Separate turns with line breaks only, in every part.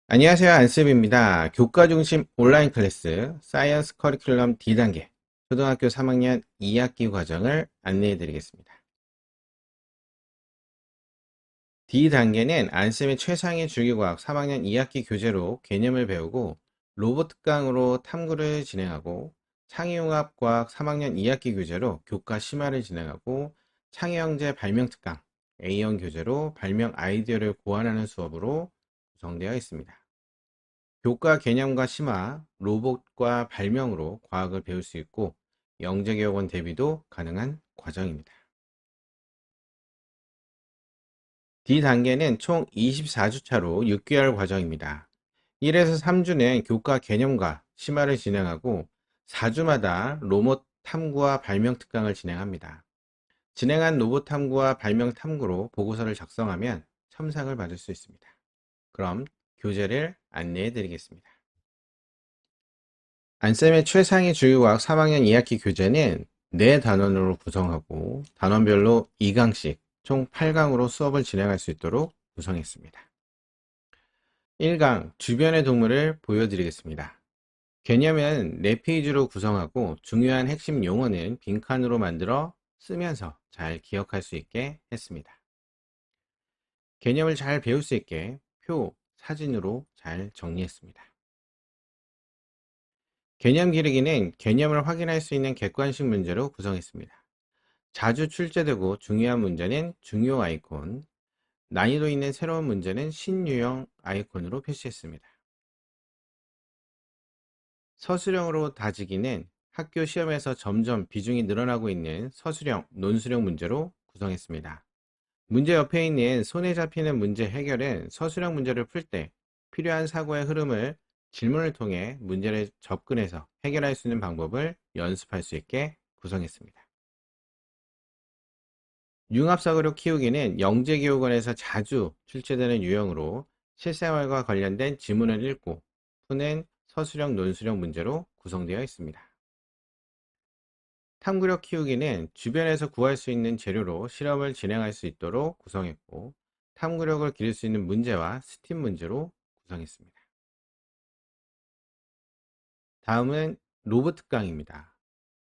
안녕하세요. 안습입니다. 교과 중심 온라인 클래스 사이언스 커리큘럼 D단계 초등학교 3학년 2학기 과정을 안내해 드리겠습니다. D단계는 안쌤의 최상의 주기과학 3학년 2학기 교재로 개념을 배우고 로봇 특강으로 탐구를 진행하고 창의융합과학 3학년 2학기 교재로 교과 심화를 진행하고 창의형제 발명 특강 A형 교재로 발명 아이디어를 고안하는 수업으로 구성되어 있습니다. 교과 개념과 심화, 로봇과 발명으로 과학을 배울 수 있고 영재교육원 대비도 가능한 과정입니다. D단계는 총 24주차로 6개월 과정입니다. 1에서 3주는 교과 개념과 심화를 진행하고 4주마다 로봇 탐구와 발명 특강을 진행합니다. 진행한 로봇 탐구와 발명 탐구로 보고서를 작성하면 첨삭을 받을 수 있습니다. 그럼 교재를 안내해 드리겠습니다. 안쌤의 최상위 주요과학 3학년 2학기 교재는 4단원으로 구성하고 단원별로 2강씩 총 8강으로 수업을 진행할 수 있도록 구성했습니다. 1강 주변의 동물을 보여드리겠습니다. 개념은 4페이지로 구성하고 중요한 핵심 용어는 빈칸으로 만들어 쓰면서 잘 기억할 수 있게 했습니다. 개념을 잘 배울 수 있게 표, 사진으로 잘 정리했습니다. 개념 기르기는 개념을 확인할 수 있는 객관식 문제로 구성했습니다. 자주 출제되고 중요한 문제는 중요 아이콘, 난이도 있는 새로운 문제는 신유형 아이콘으로 표시했습니다. 서술형으로 다지기는 학교 시험에서 점점 비중이 늘어나고 있는 서술형, 논술형 문제로 구성했습니다. 문제 옆에 있는 손에 잡히는 문제 해결은 서술형 문제를 풀 때 필요한 사고의 흐름을 질문을 통해 문제를 접근해서 해결할 수 있는 방법을 연습할 수 있게 구성했습니다. 융합사고력 키우기는 영재교육원에서 자주 출제되는 유형으로 실생활과 관련된 지문을 읽고 푸는 서술형, 논술형 문제로 구성되어 있습니다. 탐구력 키우기는 주변에서 구할 수 있는 재료로 실험을 진행할 수 있도록 구성했고 탐구력을 기를 수 있는 문제와 스팀 문제로 구성했습니다. 다음은 로봇 특강입니다.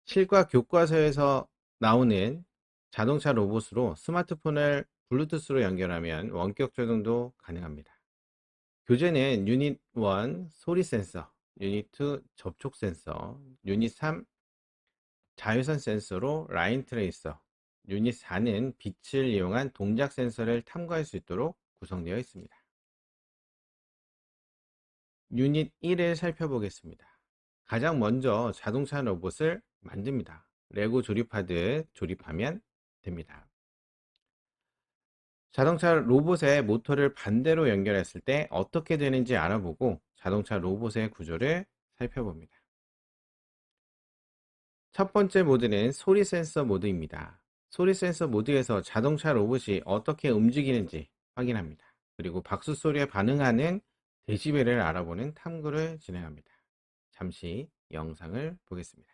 실과 교과서에서 나오는 자동차 로봇으로 스마트폰을 블루투스로 연결하면 원격 조정도 가능합니다. 교재는 유닛 1 소리 센서, 유닛 2 접촉 센서, 유닛 3 자외선 센서로 라인 트레이서, 유닛 4는 빛을 이용한 동작 센서를 탐구할 수 있도록 구성되어 있습니다. 유닛 1을 살펴보겠습니다. 가장 먼저 자동차 로봇을 만듭니다. 레고 조립하듯 조립하면 됩니다. 자동차 로봇의 모터를 반대로 연결했을 때 어떻게 되는지 알아보고 자동차 로봇의 구조를 살펴봅니다. 첫 번째 모드는 소리 센서 모드입니다. 소리 센서 모드에서 자동차 로봇이 어떻게 움직이는지 확인합니다. 그리고 박수 소리에 반응하는 데시벨을 알아보는 탐구를 진행합니다. 잠시 영상을 보겠습니다.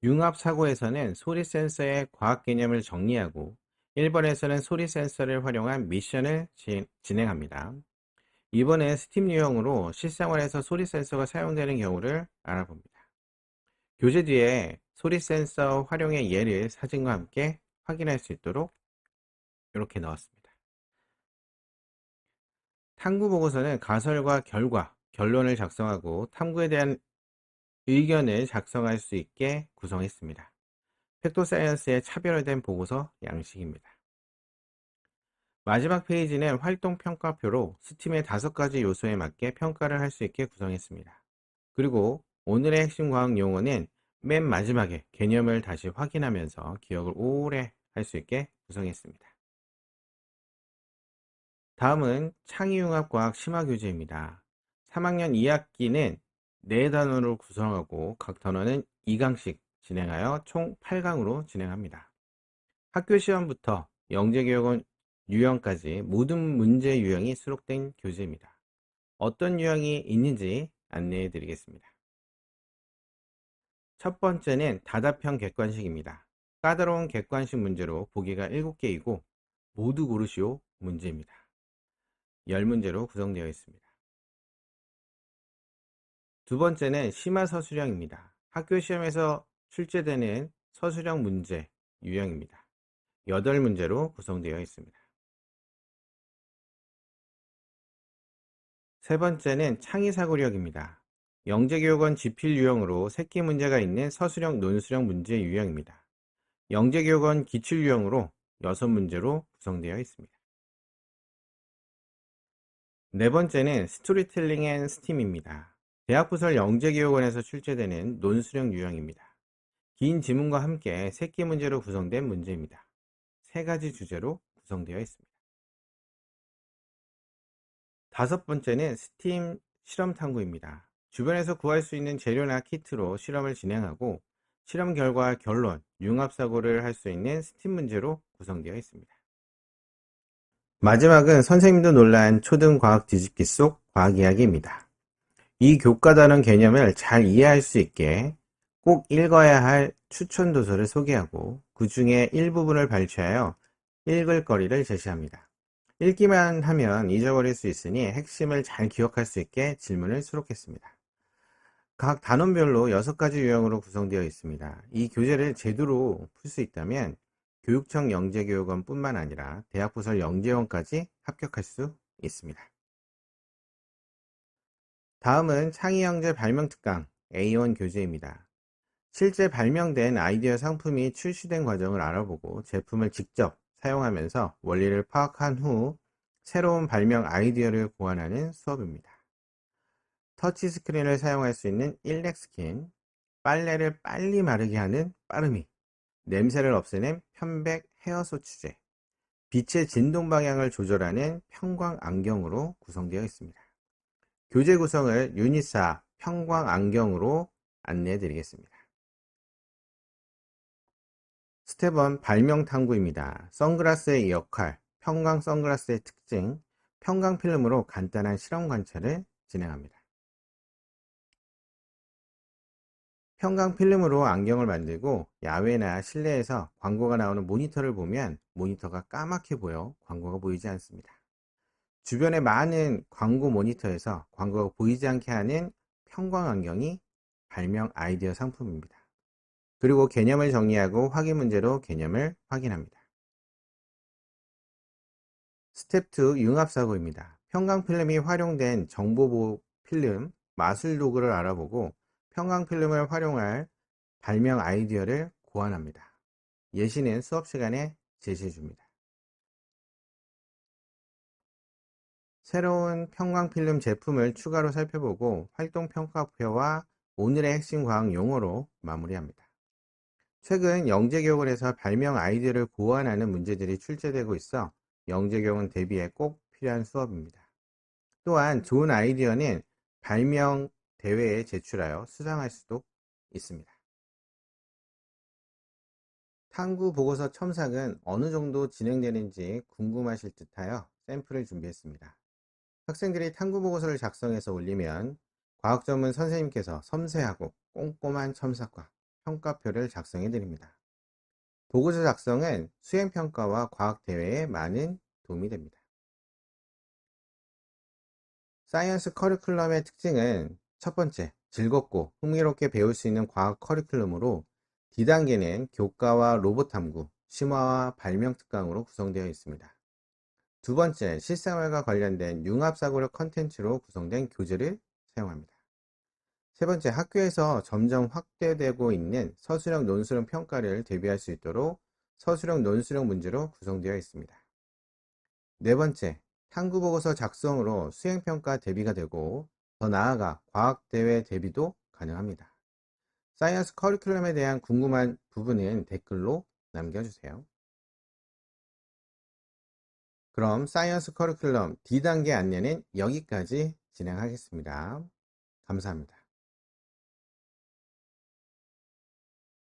융합사고에서는 소리 센서의 과학 개념을 정리하고 1번에서는 소리 센서를 활용한 미션을 진행합니다. 2번은 스팀 유형으로 실생활에서 소리 센서가 사용되는 경우를 알아봅니다. 교재 뒤에 소리 센서 활용의 예를 사진과 함께 확인할 수 있도록 이렇게 넣었습니다. 탐구 보고서는 가설과 결과, 결론을 작성하고 탐구에 대한 의견을 작성할 수 있게 구성했습니다. 팩토사이언스의 차별화된 보고서 양식입니다. 마지막 페이지는 활동평가표로 스팀의 5가지 요소에 맞게 평가를 할 수 있게 구성했습니다. 그리고 오늘의 핵심 과학 용어는 맨 마지막에 개념을 다시 확인하면서 기억을 오래 할 수 있게 구성했습니다. 다음은 창의융합과학 심화교재입니다. 3학년 2학기는 4단원으로 구성하고 각 단원은 2강씩 진행하여 총 8강으로 진행합니다. 학교 시험부터 영재교육원 유형까지 모든 문제 유형이 수록된 교재입니다. 어떤 유형이 있는지 안내해 드리겠습니다. 첫 번째는 다답형 객관식입니다. 까다로운 객관식 문제로 보기가 7개이고 모두 고르시오 문제입니다. 10문제로 구성되어 있습니다. 두 번째는 심화서술형입니다. 학교 시험에서 출제되는 서술형 문제 유형입니다. 8문제로 구성되어 있습니다. 세 번째는 창의사고력입니다. 영재교육원 지필 유형으로 새끼 문제가 있는 서술형 논술형 문제 유형입니다. 영재교육원 기출 유형으로 6문제로 구성되어 있습니다. 네 번째는 스토리텔링 앤 스팀입니다. 대학부설 영재교육원에서 출제되는 논술형 유형입니다. 긴 지문과 함께 새끼 문제로 구성된 문제입니다. 3가지 주제로 구성되어 있습니다. 다섯 번째는 스팀 실험 탐구입니다. 주변에서 구할 수 있는 재료나 키트로 실험을 진행하고 실험 결과 결론, 융합사고를 할 수 있는 스팀 문제로 구성되어 있습니다. 마지막은 선생님도 놀란 초등과학 뒤집기 속 과학 이야기입니다. 이 교과단원 개념을 잘 이해할 수 있게 꼭 읽어야 할 추천 도서를 소개하고 그 중에 일부분을 발췌하여 읽을 거리를 제시합니다. 읽기만 하면 잊어버릴 수 있으니 핵심을 잘 기억할 수 있게 질문을 수록했습니다. 각 단원별로 6가지 유형으로 구성되어 있습니다. 이 교재를 제대로 풀 수 있다면 교육청 영재교육원 뿐만 아니라 대학부설 영재원까지 합격할 수 있습니다. 다음은 창의영재 발명특강 A1 교재입니다. 실제 발명된 아이디어 상품이 출시된 과정을 알아보고 제품을 직접 사용하면서 원리를 파악한 후 새로운 발명 아이디어를 고안하는 수업입니다. 터치스크린을 사용할 수 있는 일렉스킨, 빨래를 빨리 마르게 하는 빠르미, 냄새를 없애는 편백 헤어소 추제, 빛의 진동 방향을 조절하는 편광 안경으로 구성되어 있습니다. 교재 구성을 유닛 4 편광 안경으로 안내해 드리겠습니다. 스텝 1 발명 탐구입니다. 선글라스의 역할, 편광 선글라스의 특징, 편광 필름으로 간단한 실험 관찰을 진행합니다. 편광 필름으로 안경을 만들고 야외나 실내에서 광고가 나오는 모니터를 보면 모니터가 까맣게 보여 광고가 보이지 않습니다. 주변에 많은 광고 모니터에서 광고가 보이지 않게 하는 편광 안경이 발명 아이디어 상품입니다. 그리고 개념을 정리하고 확인 문제로 개념을 확인합니다. 스텝 2 융합사고입니다. 편광 필름이 활용된 정보보호 필름 마술 도구를 알아보고 편광 필름을 활용할 발명 아이디어를 고안합니다. 예시는 수업 시간에 제시해 줍니다. 새로운 편광 필름 제품을 추가로 살펴보고 활동평가표와 오늘의 핵심 과학 용어로 마무리합니다. 최근 영재교육원에서 발명 아이디어를 고안하는 문제들이 출제되고 있어 영재교육원 대비에 꼭 필요한 수업입니다. 또한 좋은 아이디어는 발명 대회에 제출하여 수상할 수도 있습니다. 탐구 보고서 첨삭은 어느 정도 진행되는지 궁금하실 듯하여 샘플을 준비했습니다. 학생들이 탐구 보고서를 작성해서 올리면 과학 전문 선생님께서 섬세하고 꼼꼼한 첨삭과 평가표를 작성해 드립니다. 보고서 작성은 수행평가와 과학대회에 많은 도움이 됩니다. 사이언스 커리큘럼의 특징은 첫 번째, 즐겁고 흥미롭게 배울 수 있는 과학 커리큘럼으로 D단계는 교과와 로봇 탐구, 심화와 발명 특강으로 구성되어 있습니다. 두 번째, 실생활과 관련된 융합사고력 컨텐츠로 구성된 교재를 사용합니다. 세 번째, 학교에서 점점 확대되고 있는 서술형 논술형 평가를 대비할 수 있도록 서술형 논술형 문제로 구성되어 있습니다. 네 번째, 탐구보고서 작성으로 수행평가 대비가 되고 더 나아가 과학대회 대비도 가능합니다. 사이언스 커리큘럼에 대한 궁금한 부분은 댓글로 남겨주세요. 그럼 사이언스 커리큘럼 D단계 안내는 여기까지 진행하겠습니다. 감사합니다.